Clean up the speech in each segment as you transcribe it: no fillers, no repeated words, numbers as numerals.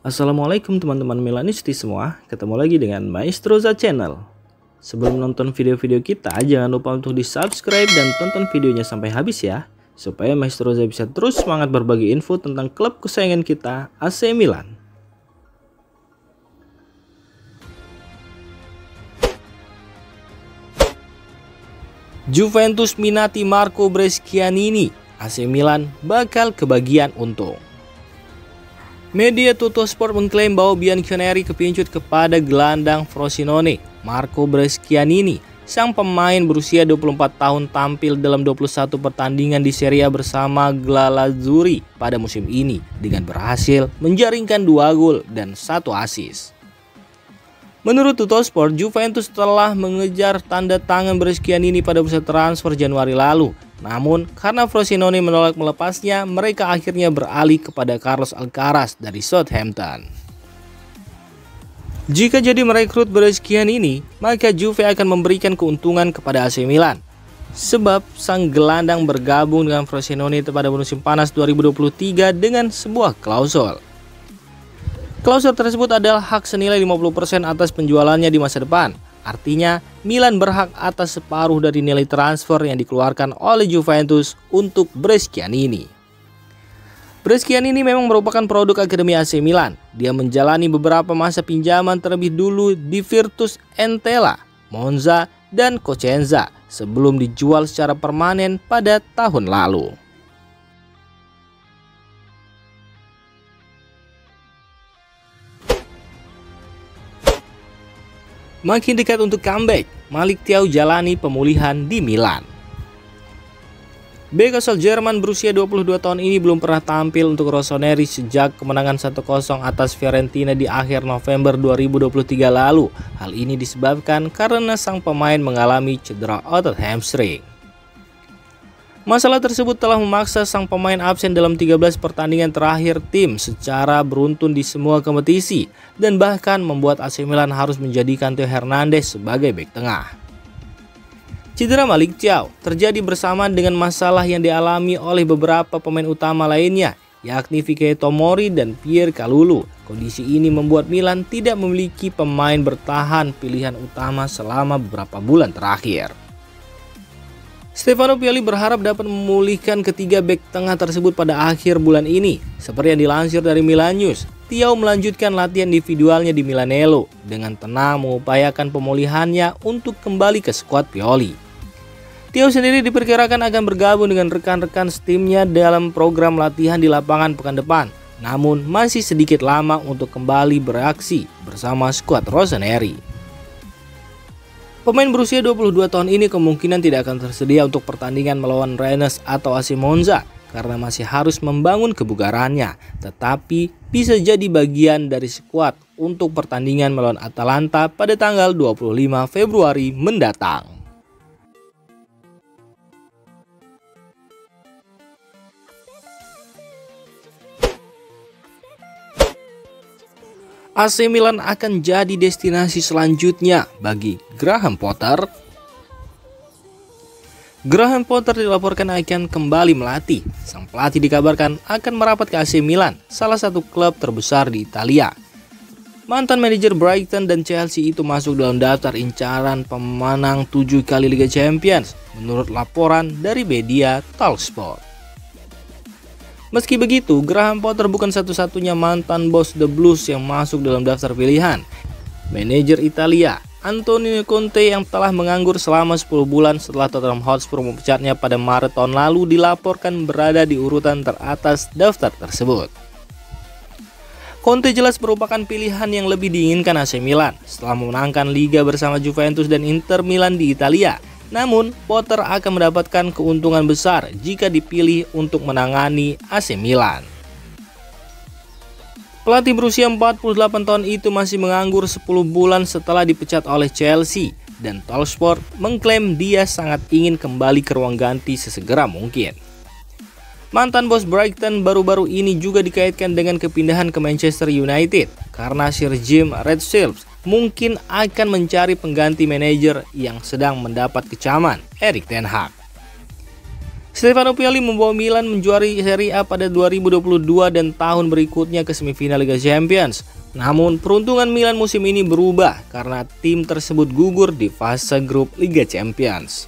Assalamualaikum teman-teman Milanisti semua, ketemu lagi dengan Maestroza Channel. Sebelum nonton video-video kita, jangan lupa untuk di subscribe dan tonton videonya sampai habis ya, supaya Maestroza bisa terus semangat berbagi info tentang klub kesayangan kita, AC Milan. Juventus minati Marco Brescianini, AC Milan bakal kebagian untung. Media Tuttosport mengklaim bahwa Bianconeri kepincut kepada gelandang Frosinone, Marco Brescianini. Sang pemain berusia 24 tahun tampil dalam 21 pertandingan di Serie A bersama Glalazzurri pada musim ini dengan berhasil menjaringkan 2 gol dan 1 assist. Menurut Tuttosport, Juventus telah mengejar tanda tangan Brescianini pada bursa transfer Januari lalu. Namun, karena Frosinone menolak melepasnya, mereka akhirnya beralih kepada Carlos Alcaraz dari Southampton. Jika jadi merekrut Brescianini, maka Juve akan memberikan keuntungan kepada AC Milan. Sebab sang gelandang bergabung dengan Frosinone pada musim panas 2023 dengan sebuah klausul. Klausul tersebut adalah hak senilai 50% atas penjualannya di masa depan. Artinya, Milan berhak atas separuh dari nilai transfer yang dikeluarkan oleh Juventus untuk Brescianini. Brescianini memang merupakan produk Akademi AC Milan. Dia menjalani beberapa masa pinjaman terlebih dulu di Virtus Entella, Monza, dan Cosenza sebelum dijual secara permanen pada tahun lalu. Makin dekat untuk comeback, Malick Thiaw jalani pemulihan di Milan. Bek asal Jerman berusia 22 tahun ini belum pernah tampil untuk Rossoneri sejak kemenangan 1-0 atas Fiorentina di akhir November 2023 lalu. Hal ini disebabkan karena sang pemain mengalami cedera otot hamstring. Masalah tersebut telah memaksa sang pemain absen dalam 13 pertandingan terakhir tim secara beruntun di semua kompetisi dan bahkan membuat AC Milan harus menjadikan Theo Hernandez sebagai bek tengah. Cedera Malick Thiaw terjadi bersamaan dengan masalah yang dialami oleh beberapa pemain utama lainnya, yakni Vicario Tomori dan Pierre Kalulu. Kondisi ini membuat Milan tidak memiliki pemain bertahan pilihan utama selama beberapa bulan terakhir. Stefano Pioli berharap dapat memulihkan ketiga bek tengah tersebut pada akhir bulan ini. Seperti yang dilansir dari Milan News, Thiaw melanjutkan latihan individualnya di Milanello dengan tenang mengupayakan pemulihannya untuk kembali ke skuad Pioli. Thiaw sendiri diperkirakan akan bergabung dengan rekan-rekan timnya dalam program latihan di lapangan pekan depan. Namun masih sedikit lama untuk kembali bereaksi bersama skuad Rossoneri. Pemain berusia 22 tahun ini kemungkinan tidak akan tersedia untuk pertandingan melawan Rennes atau AC Monza karena masih harus membangun kebugarannya, tetapi bisa jadi bagian dari skuad untuk pertandingan melawan Atalanta pada tanggal 25 Februari mendatang. AC Milan akan jadi destinasi selanjutnya bagi Graham Potter. Graham Potter dilaporkan akan kembali melatih. Sang pelatih dikabarkan akan merapat ke AC Milan, salah satu klub terbesar di Italia. Mantan manajer Brighton dan Chelsea itu masuk dalam daftar incaran pemenang 7 kali Liga Champions, menurut laporan dari media Talksport. Meski begitu, Graham Potter bukan satu-satunya mantan bos The Blues yang masuk dalam daftar pilihan. Manajer Italia, Antonio Conte yang telah menganggur selama 10 bulan setelah Tottenham Hotspur memecatnya pada Maret tahun lalu dilaporkan berada di urutan teratas daftar tersebut. Conte jelas merupakan pilihan yang lebih diinginkan AC Milan setelah memenangkan Liga bersama Juventus dan Inter Milan di Italia. Namun, Potter akan mendapatkan keuntungan besar jika dipilih untuk menangani AC Milan. Pelatih berusia 48 tahun itu masih menganggur 10 bulan setelah dipecat oleh Chelsea, dan Talksport mengklaim dia sangat ingin kembali ke ruang ganti sesegera mungkin. Mantan bos Brighton baru-baru ini juga dikaitkan dengan kepindahan ke Manchester United karena Sir Jim Ratcliffe mungkin akan mencari pengganti manajer yang sedang mendapat kecaman, Erik ten Hag. Stefano Pioli membawa Milan menjuari Serie A pada 2022 dan tahun berikutnya ke semifinal Liga Champions. Namun peruntungan Milan musim ini berubah karena tim tersebut gugur di fase grup Liga Champions.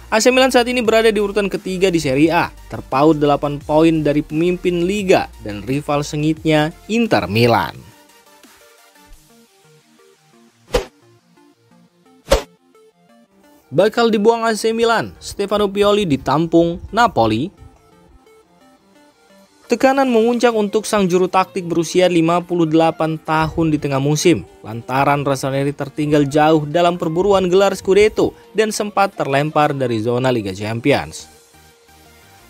AC Milan saat ini berada di urutan ketiga di Serie A, terpaut 8 poin dari pemimpin Liga dan rival sengitnya Inter Milan. Bakal dibuang AC Milan, Stefano Pioli ditampung Napoli. Tekanan memuncak untuk sang juru taktik berusia 58 tahun di tengah musim, lantaran Rossoneri tertinggal jauh dalam perburuan gelar Scudetto dan sempat terlempar dari zona Liga Champions.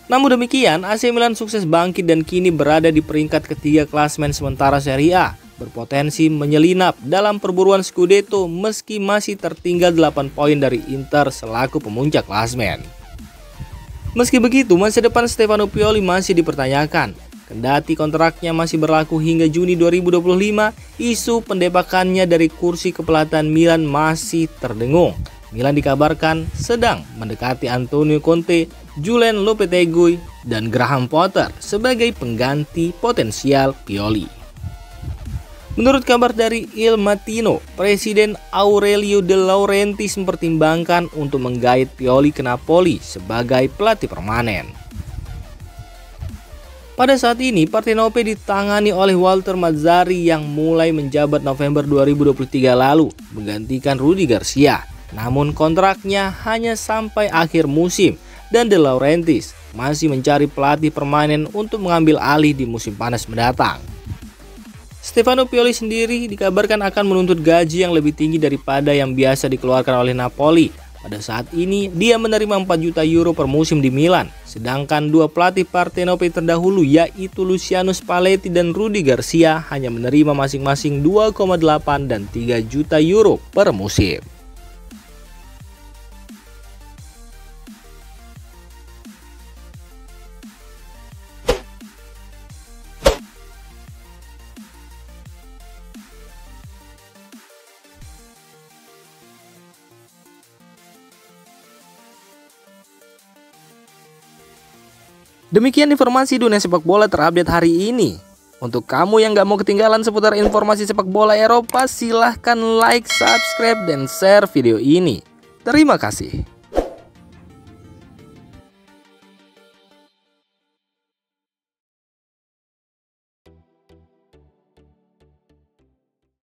Namun demikian, AC Milan sukses bangkit dan kini berada di peringkat ketiga klasemen sementara Serie A, berpotensi menyelinap dalam perburuan Scudetto meski masih tertinggal 8 poin dari Inter selaku pemuncak klasemen. Meski begitu, masa depan Stefano Pioli masih dipertanyakan. Kendati kontraknya masih berlaku hingga Juni 2025, isu pendepakannya dari kursi kepelatihan Milan masih terdengung. Milan dikabarkan sedang mendekati Antonio Conte, Julen Lopetegui, dan Graham Potter sebagai pengganti potensial Pioli. Menurut kabar dari Il Mattino, Presiden Aurelio De Laurentiis mempertimbangkan untuk menggait Pioli ke Napoli sebagai pelatih permanen. Pada saat ini, Partenope ditangani oleh Walter Mazzarri yang mulai menjabat November 2023 lalu, menggantikan Rudi Garcia. Namun kontraknya hanya sampai akhir musim dan De Laurentiis masih mencari pelatih permanen untuk mengambil alih di musim panas mendatang. Stefano Pioli sendiri dikabarkan akan menuntut gaji yang lebih tinggi daripada yang biasa dikeluarkan oleh Napoli. Pada saat ini dia menerima 4 juta euro per musim di Milan, sedangkan dua pelatih Partenope terdahulu yaitu Luciano Spalletti dan Rudi Garcia hanya menerima masing-masing 2,8 dan 3 juta euro per musim. Demikian informasi dunia sepak bola terupdate hari ini. Untuk kamu yang gak mau ketinggalan seputar informasi sepak bola Eropa, silahkan like, subscribe, dan share video ini. Terima kasih.